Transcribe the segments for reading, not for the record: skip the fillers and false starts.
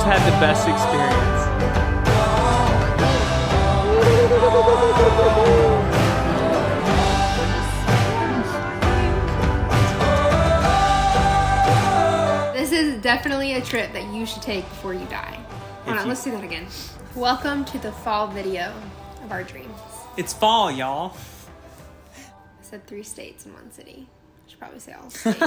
had the best experience. This is definitely a trip that you should take before you die. Hold on, let's do that again. Welcome to the fall video of our dreams. It's fall, y'all. I said 3 states in 1 city. I should probably say all states.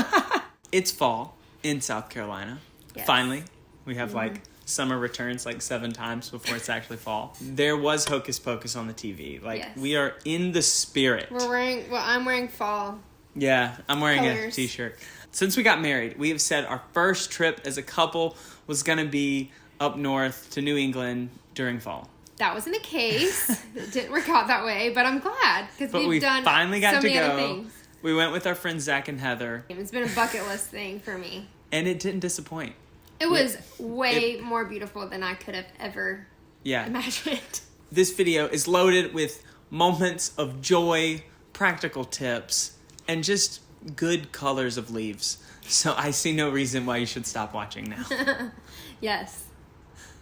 It's fall in South Carolina. Yes. Finally. We have like summer returns like 7 times before it's actually fall. There was Hocus Pocus on the TV. Like, Yes. we are in the spirit. I'm wearing fall. Yeah, I'm wearing a colors. t-shirt. Since we got married, we have said our first trip as a couple was going to be up north to New England during fall. That wasn't the case. It didn't work out that way, but I'm glad because But we we've done finally got so to many other go. things. We went with our friends Zach and Heather. It's been a bucket list thing for me. And it didn't disappoint. It was way more beautiful than I could have ever imagined. This video is loaded with moments of joy, practical tips, and just good colors of leaves. So I see no reason why you should stop watching now. Yes.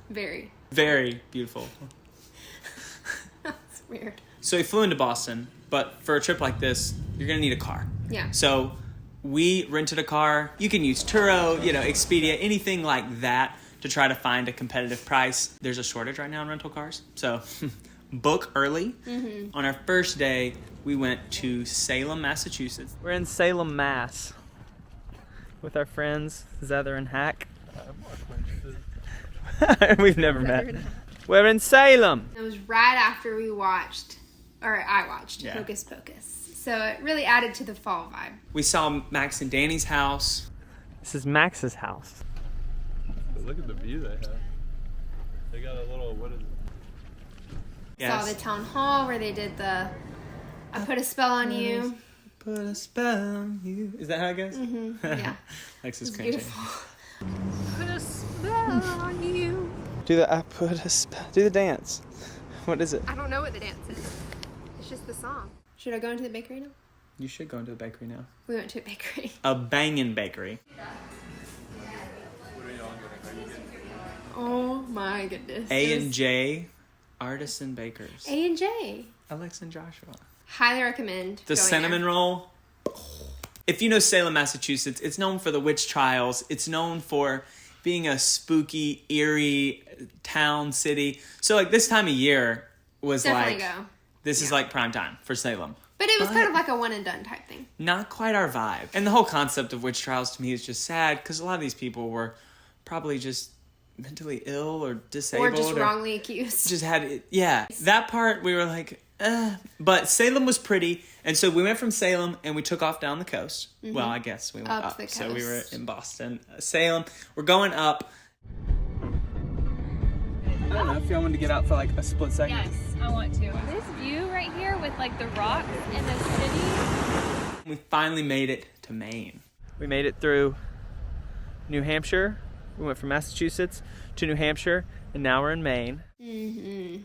Very. Very beautiful. That's weird. So we flew into Boston, but for a trip like this, you're going to need a car. Yeah. So we rented a car. You can use Turo, Expedia, anything like that to try to find a competitive price. There's a shortage right now in rental cars. So book early. Mm-hmm. On our first day, we went to Salem, Massachusetts. We're in Salem, Mass. With our friends, Zether and Hack. We've never met. We're in Salem. It was right after I watched Hocus Pocus. So it really added to the fall vibe. We saw Max and Dani's house. This is Max's house. But look at the view they have. They got a little, what is it? Saw the town hall where they did the I put a spell on you. Put a spell on you. Is that how it goes? Mm-hmm. Yeah. Lex is It's cringing. beautiful. Put a spell on you. Do the dance. What is it? I don't know what the dance is. It's just the song. Should I go into the bakery now? You should go into a bakery now. We went to a bakery. A bangin' bakery. Oh my goodness. A&J Artisan Bakers. A&J. Alex and Joshua. Highly recommend The going cinnamon there. roll. If you know Salem, Massachusetts, it's known for the witch trials. It's known for being a spooky, eerie town, city. So like this time of year was Definitely like... go. This is like prime time for Salem. But it was kind of like a one and done type thing. Not quite our vibe. And the whole concept of witch trials to me is just sad because a lot of these people were probably just mentally ill or disabled. Or just wrongly accused. Just had, that part we were like, But Salem was pretty. And so we went from Salem and we took off down the coast. Mm-hmm. Well, I guess we went up. The coast. So we were in Boston. Salem. We're going up. I don't know if y'all wanted to get out for like a split second. Yes, I want to. This view right here with like the rocks and the city. We finally made it to Maine. We made it through New Hampshire. We went from Massachusetts to New Hampshire, and now we're in Maine,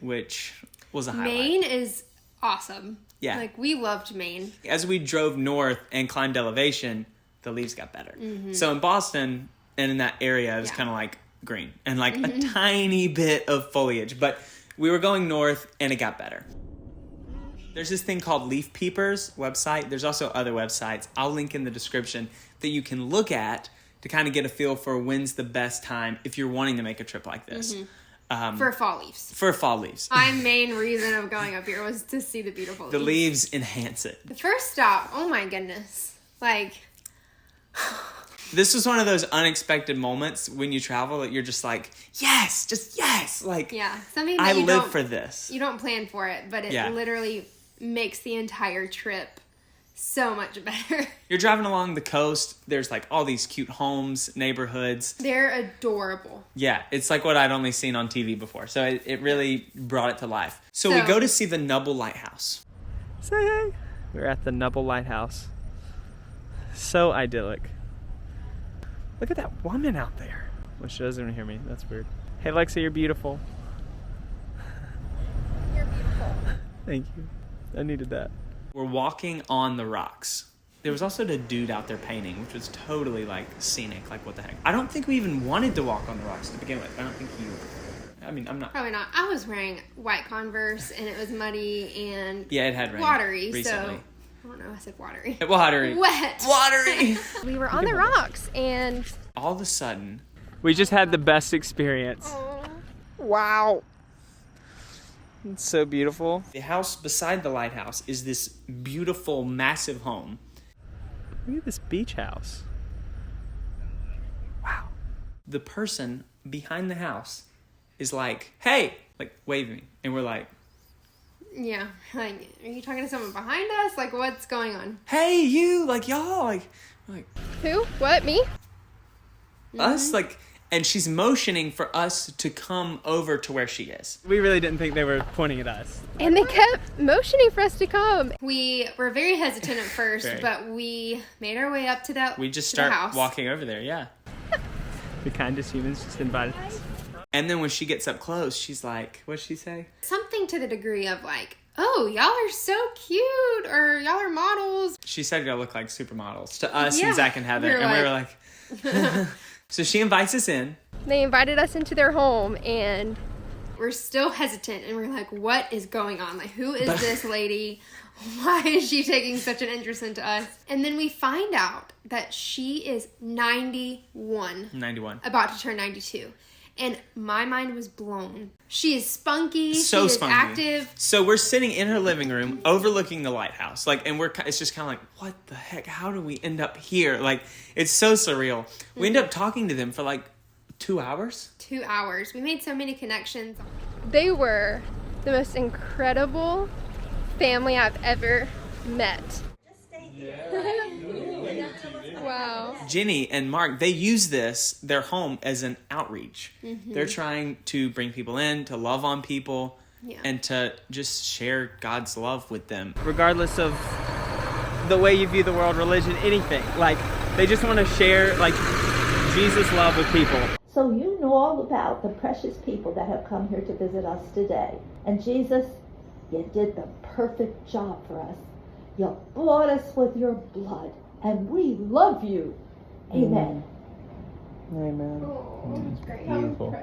which was a highlight. Maine is awesome. Yeah. Like, we loved Maine. As we drove north and climbed elevation, the leaves got better. So in Boston and in that area, it was kind of like green and like a tiny bit of foliage, but we were going north and it got better. There's this thing called Leaf Peepers website. There's also other websites. I'll link in the description that you can look at to kind of get a feel for when's the best time if you're wanting to make a trip like this. For fall leaves. For fall leaves. My main reason of going up here was to see the beautiful leaves. The leaves enhance it. The first stop, oh my goodness. Like... This was one of those unexpected moments when you travel that you're just like, yes, just yes. Like, yeah, something that I you live don't, for this. You don't plan for it, but it literally makes the entire trip so much better. You're driving along the coast. There's like all these cute homes, neighborhoods. They're adorable. Yeah, it's like what I'd only seen on TV before. So it really brought it to life. So we go to see the Nubble Lighthouse. Say hey. We're at the Nubble Lighthouse. So idyllic. Look at that woman out there. Well, she doesn't even hear me. That's weird. Hey, Lexa, you're beautiful. You're beautiful. Thank you. I needed that. We're walking on the rocks. There was also the dude out there painting, which was totally like scenic. Like, what the heck? I don't think we even wanted to walk on the rocks to begin with. I don't think you. I mean, I'm not. Probably not. I was wearing white Converse and it was muddy and it had rained watery recently. So I don't know. I said watery. Watery. Wet. Watery. We were on the rocks and all of a sudden, we just had the best experience. Wow. It's so beautiful. The house beside the lighthouse is this beautiful, massive home. Look at this beach house. Wow. The person behind the house is like, hey, like waving. And we're like, yeah, like, are you talking to someone behind us? Like, what's going on? hey, you, like, y'all, like Who? What? Me? us, like, and she's motioning for us to come over to where she is. We really didn't think they were pointing at us. And they kept motioning for us to come. We were very hesitant at first, but we made our way up to that. We just start walking over there, yeah. The kindest humans just invited us. And then when she gets up close, she's like, what'd she say? Something to the degree of like, oh, y'all are so cute, or y'all are models. She said y'all look like supermodels to us and Zach and Heather. We were like so she invites us in. They invited us into their home and we're still hesitant and we're like, what is going on? Like, who is this lady? Why is she taking such an interest into us? And then we find out that she is 91. About to turn 92. And my mind was blown. She is spunky. So she is spunky. Active. So we're sitting in her living room overlooking the lighthouse. Like, and it's just kind of like, what the heck? How do we end up here? Like, it's so surreal. We end up talking to them for like 2 hours. 2 hours. We made so many connections. They were the most incredible family I've ever met. Wow. Jenny and Mark, they use their home as an outreach. They're trying to bring people in, to love on people, and to just share God's love with them. Regardless of the way you view the world, religion, anything. Like, they just want to share, like, Jesus' love with people. So you know all about the precious people that have come here to visit us today. And Jesus, you did the perfect job for us. You bought us with your blood. And we love you. Amen. Amen. Oh, It's beautiful.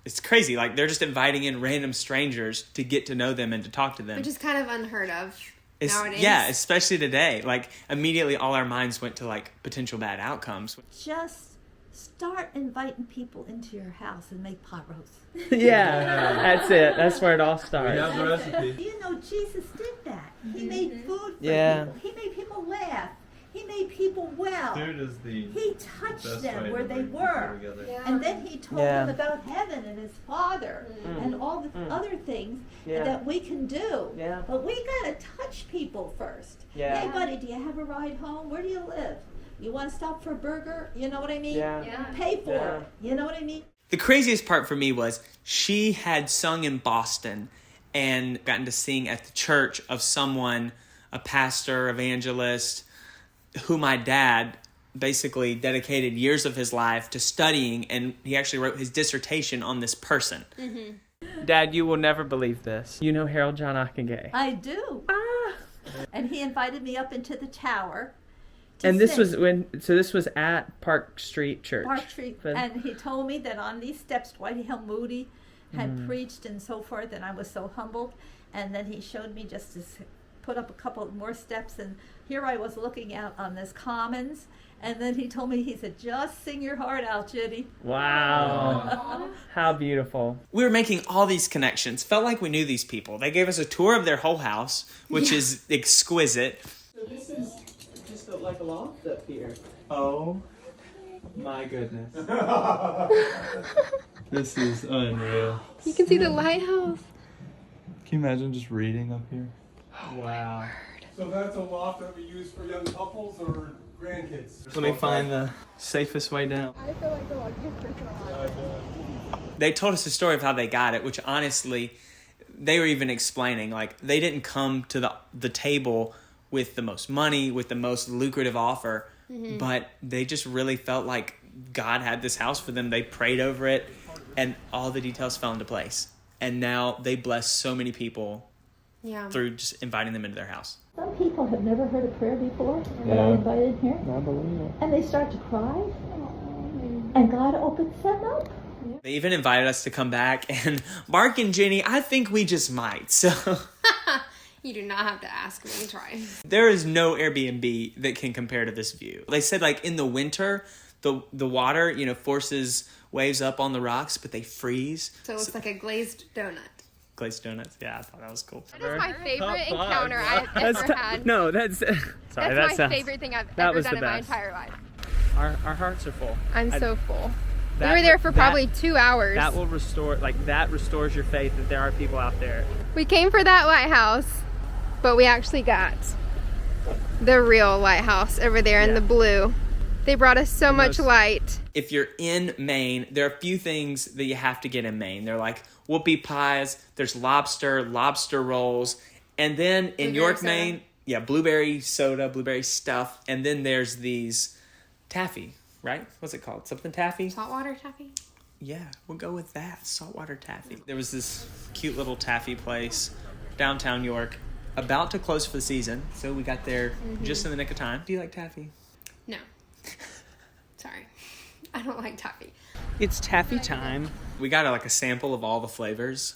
It's crazy. Like, they're just inviting in random strangers to get to know them and to talk to them. Which is kind of unheard of nowadays. Yeah, especially today. Like, immediately all our minds went to, like, potential bad outcomes. Just start inviting people into your house and make pot roast. Yeah, that's it. That's where it all starts. We have the recipe. You know, Jesus did that. He made food for Yeah. people. He made people laugh. He made people well. Food is the He touched best them way where to they bring were. people together. And then he told them about heaven and his Father and all the other things that we can do. Yeah. But we got to touch people first. Yeah. Hey, buddy, do you have a ride home? Where do you live? You want to stop for a burger? You know what I mean? Yeah. Pay for it. You know what I mean? The craziest part for me was she had sung in Boston and gotten to sing at the church of someone, a pastor, evangelist, who my dad basically dedicated years of his life to studying, and he actually wrote his dissertation on this person. Dad, you will never believe this. You know Harold John Ogunquit. I do. And he invited me up into the tower. And this was at Park Street Church. Park Street. And he told me that on these steps, Dwight Hill Moody had preached and so forth, and I was so humbled. And then he showed me just to put up a couple more steps, and here I was looking out on this commons, and then he told me, he said, just sing your heart out, Jenny. Wow. How beautiful. We were making all these connections. Felt like we knew these people. They gave us a tour of their whole house, which is exquisite. So this is just like a loft up here. Oh my goodness. This is unreal. You can see the lighthouse. Can you imagine just reading up here? Wow. So that's a loft that we use for young couples or grandkids. Let me find the safest way down. I feel like the luckiest person alive. They told us the story of how they got it, which honestly, they were even explaining, like, they didn't come to the table with the most money, with the most lucrative offer, but they just really felt like God had this house for them. They prayed over it, and all the details fell into place. And now they bless so many people through just inviting them into their house. Some people have never heard a prayer before that I invited here. I believe it. And they start to cry. And God opens them up. They even invited us to come back, and Mark and Jenny, I think we just might. So You do not have to ask me. Try. there is no Airbnb that can compare to this view. They said like in the winter, the water, you know, forces waves up on the rocks, but they freeze. So it looks like a glazed donut. Glazed donuts. Yeah, I thought that was cool. That is my favorite Top five. encounter I've ever had. No, that's sorry. That's my favorite thing I've ever done in my best. entire life. Our hearts are full. I'm so full. We were there for probably 2 hours. That will restore, that restores your faith that there are people out there. We came for that lighthouse, but we actually got the real lighthouse over there in the blue. They brought us so much light. If you're in Maine, there are a few things that you have to get in Maine. They're like whoopie pies, there's lobster rolls, and then in York, Maine, blueberry soda, blueberry stuff, and then there's these taffy, right? What's it called? Something taffy? Saltwater taffy? Yeah, we'll go with that. Saltwater taffy. There was this cute little taffy place downtown York, about to close for the season, so we got there just in the nick of time. Do you like taffy? No. Sorry. I don't like taffy. It's taffy time. We got a sample of all the flavors,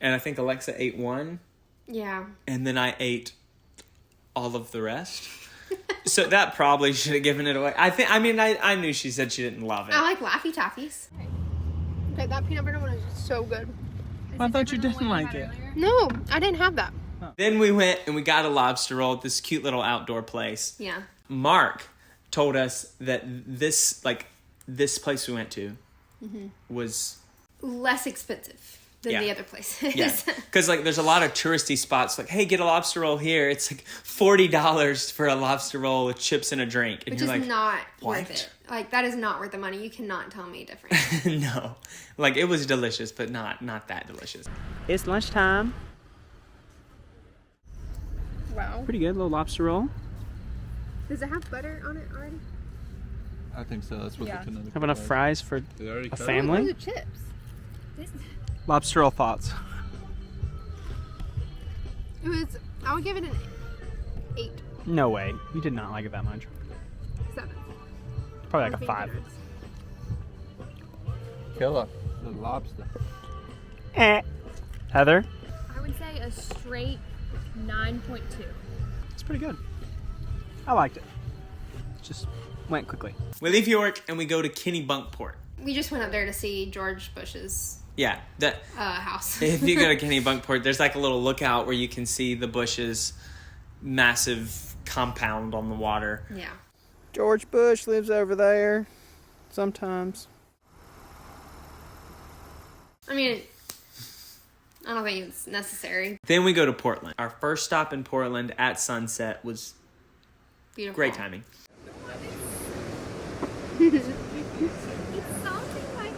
and I think Alexa ate one. Yeah. And then I ate all of the rest. So that probably should have given it away. I knew she said she didn't love it. I like Laffy Taffies. Okay, that peanut butter one is so good. I thought you didn't like it. No, I didn't have that. Then we went and we got a lobster roll at this cute little outdoor place. Yeah. Mark told us that this place we went to was less expensive than the other places. Yeah, because there's a lot of touristy spots. Like, hey, get a lobster roll here. It's like $40 for a lobster roll with chips and a drink, and which you're is like, not what? worth it. That is not worth the money. You cannot tell me different. No, it was delicious, but not that delicious. It's lunchtime. Wow. Pretty good, little lobster roll. Does it have butter on it already? I think so. That's what the Kennebunkport Have enough fries for They already a cut it? family? Those are chips. Lobster roll thoughts. I would give it an 8. No way. You did not like it that much. 7. Probably like a 5. Killer. The lobster. Heather? I would say a straight 9.2. It's pretty good. I liked it. Just went quickly. We leave York and we go to Kennebunkport. We just went up there to see George Bush's Yeah, house. if you go to Kennebunkport, there's a little lookout where you can see the Bush's massive compound on the water. Yeah. George Bush lives over there. Sometimes. I mean, I don't think it's necessary. Then we go to Portland. Our first stop in Portland at sunset was Beautiful. great timing. It's something like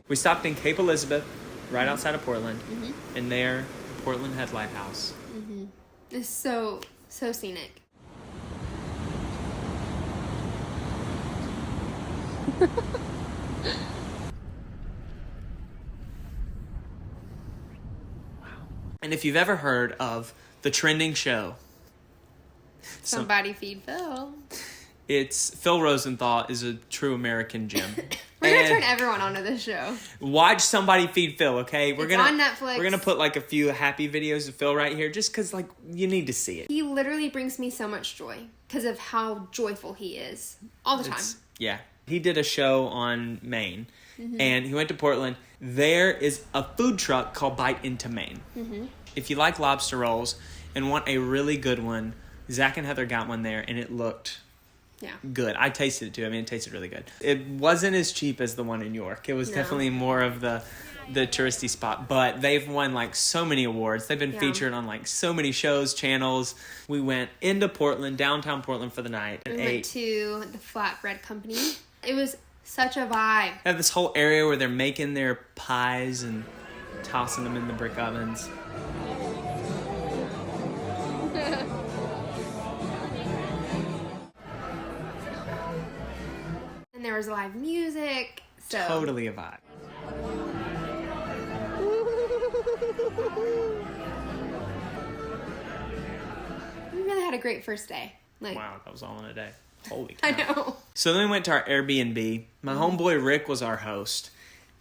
We stopped in Cape Elizabeth, right outside of Portland, and there, the Portland Head Lighthouse. It's so scenic. And if you've ever heard of the trending show, Somebody feed Phil. it's Phil Rosenthal is a true American gem. We're going to And turn everyone onto this show. watch Somebody Feed Phil, okay? It's on Netflix. We're gonna put a few happy videos of Phil right here, just because you need to see it. He literally brings me so much joy because of how joyful he is all the time. Yeah. He did a show on Maine, and he went to Portland. There is a food truck called Bite Into Maine. If you like lobster rolls and want a really good one, Zach and Heather got one there, and it looked good. I tasted it too. It tasted really good. It wasn't as cheap as the one in York. It was definitely more of the touristy spot, but they've won so many awards. They've been featured on so many shows, channels. We went into Portland, downtown Portland for the night, and We went to the Flatbread Company. It was such a vibe. They have this whole area where they're making their pies and tossing them in the brick ovens. there was live music. So Totally a vibe. we really had a great first day. Like, Wow, that was all in a day. Holy cow. I know. So then we went to our Airbnb. My homeboy Rick was our host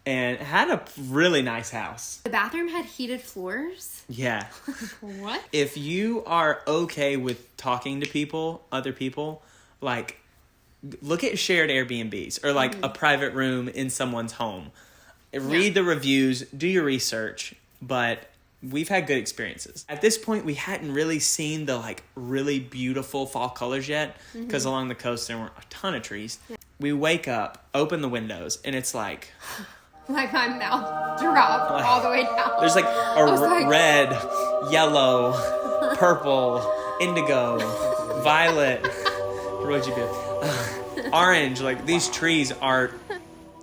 and had a really nice house. The bathroom had heated floors. Yeah. What? If you are okay with talking to people, other people, like, look at shared Airbnbs or like a private room in someone's home. Read the reviews, do your research, but we've had good experiences. At this point, we hadn't really seen the like really beautiful fall colors yet because along the coast there weren't a ton of trees. Yeah. We wake up, open the windows, and it's like... Like my mouth dropped all the way down. There's like a red, yellow, purple, indigo, violet. What'd you do? Orange. Like these trees are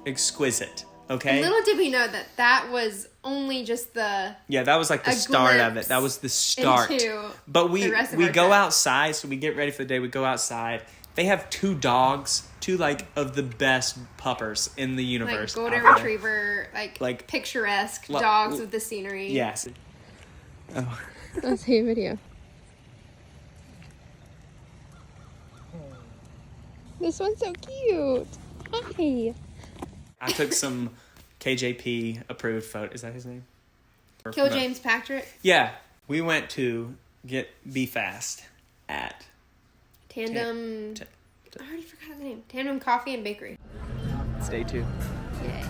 exquisite. Okay. Little did we know that was only just the... Yeah, that was like the start of it. That was the start. But we go outside, so we get ready for the day. We go outside. They have 2 dogs, 2 like of the best puppers in the universe. Like golden retriever, like picturesque dogs with the scenery. Yes. Oh. Let's see a video. This one's so cute. Hi. I took some KJP approved photo. Is that his name? Kiel James Patrick. Yeah. We went to be fast at Tandem. I already forgot the name. Tandem Coffee and Bakery. It's day 2. Yay.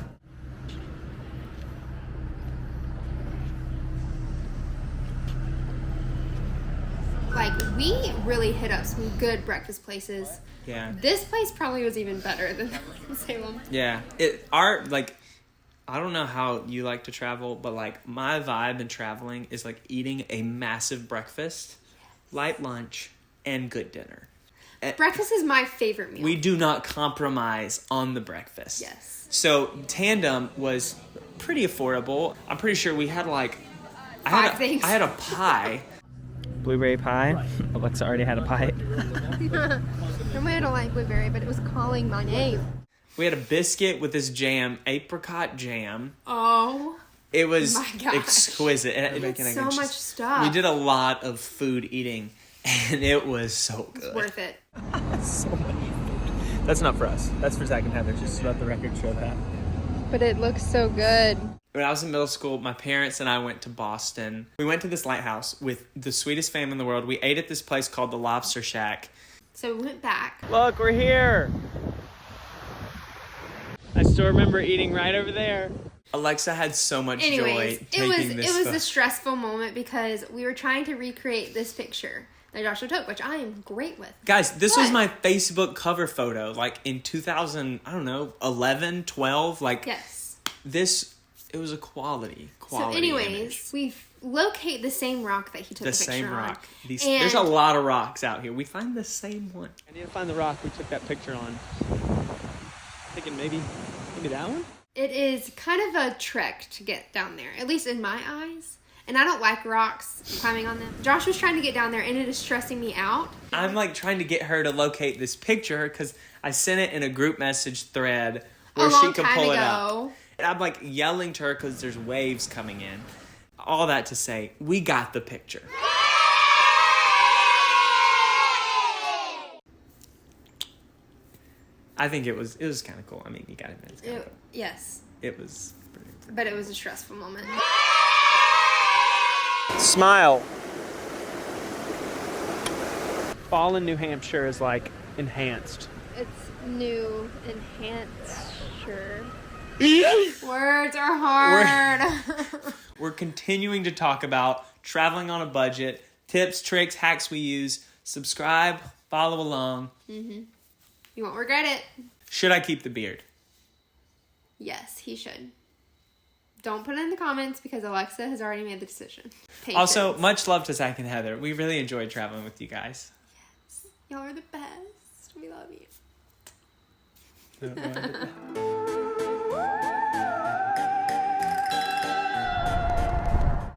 Like, we really hit up some good breakfast places. Yeah. This place probably was even better than the one in Salem. Yeah. I don't know how you like to travel, but like my vibe in traveling is like eating a massive breakfast, light lunch, and good dinner. Breakfast is my favorite meal. We do not compromise on the breakfast. Yes. So Tandem was pretty affordable. I'm pretty sure we had like... Five things. I had a pie. Blueberry pie. Alexa already had a pie. Normally I don't like blueberry, but it was calling my name. We had a biscuit with this jam, apricot jam. Oh. It was my gosh. exquisite. It's so much stuff. We did a lot of food eating, and it was so good. It's worth it. So much food. That's not for us. That's for Zach and Heather. Just let the record show that. But it looks so good. When I was in middle school, my parents and I went to Boston. We went to this lighthouse with the sweetest family in the world. We ate at this place called the Lobster Shack. So we went back. Look, we're here. I still remember eating right over there. Alexa had so much joy taking this it was a stressful moment because we were trying to recreate this picture that Joshua took, which I am great with. Guys, this was my Facebook cover photo, like in 2000, I don't know, 11, 12. Like, yes. It was a quality So anyways, image. we locate the same rock that he took the picture same on. rock. There's a lot of rocks out here. We find the same one. I need to find the rock we took that picture on. Thinking maybe that one? It is kind of a trek to get down there, at least in my eyes. And I don't like rocks, climbing on them. Josh was trying to get down there, and it is stressing me out. I'm like trying to get her to locate this picture because I sent it in a group message thread where she could pull it up. And I'm like yelling to her because there's waves coming in. All that to say, we got the picture. I think it was kind of cool. I mean, you got to admit, it's kind of cool. Yes. It was pretty cool. But it was a stressful moment. Smile. Fall in New Hampshire is like enhanced. It's new, enhanced. Words are hard. We're continuing to talk about traveling on a budget, tips, tricks, hacks we use. Subscribe, follow along. Mm-hmm. You won't regret it. Should I keep the beard? Yes, he should. Don't put it in the comments because Alexa has already made the decision. Patience. Also, much love to Zach and Heather. We really enjoyed traveling with you guys. Yes. Y'all are the best. We love you.